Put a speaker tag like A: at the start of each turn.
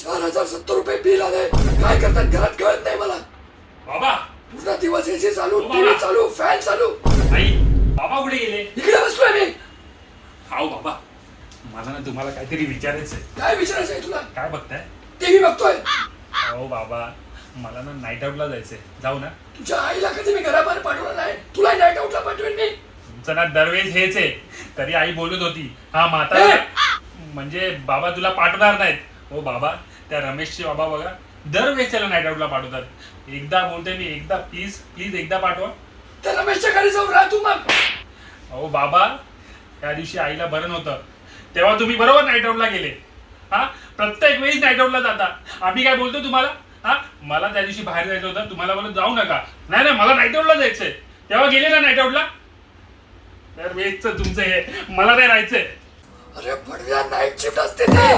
A: 4,070 bill आलंय. काय करतात घरात कळत नाही मला.
B: बाबा
A: पूर्ण दिवस एसी चालू, टीव्ही चालू, फॅन चालू.
B: आई बाबा कुठे गेले?
A: इकडे बसलोय मी.
B: हाव बाबा, मला ना तुम्हाला काहीतरी विचारायचंय.
A: काय विचारायचं आहे तुला?
B: काय बघताय?
A: टीव्ही बघतोय.
B: हो बाबा, मला ना नाईट आउटला जायचंय. जाऊ ना?
A: तुझ्या आईला कधी मी घराबाहेर पाठवलं नाही. तुला नाईट आउटला पाठवेन मी.
B: तुमचं ना दरवेळेस हेच आहे. तरी आई बोलत होती हा म्हातारा म्हणजे बाबा तुला पाठवणार नाहीत. हो बाबा, त्या रमेशचे बाबा बघा दरवेळेस त्याला नाईट आउटला पाठवतात. एकदा बोलते मी, एकदा प्लीज प्लीज एकदा पाठवा.
A: त्या रमेशच्या घरी जाऊन राह तू मग.
B: अहो बाबा, त्या दिवशी आईला बरं नव्हतं तेव्हा तुम्ही बरोबर नाईट आउटला गेले. हा, प्रत्येक वेळी नाईट आउटला जाता. आम्ही काय बोलतो तुम्हाला? हा, मला त्या दिवशी बाहेर जायचं होतं, तुम्हाला बोलत जाऊ नका. नाही नाही, मला नाईट आउटला जायचंय. तेव्हा गेले ना नाईट आउटला. तर वेळच तुमचं हे, मला नाही राहायचंय.
A: अरे पडव्या नाईट शिफ्ट असते ते.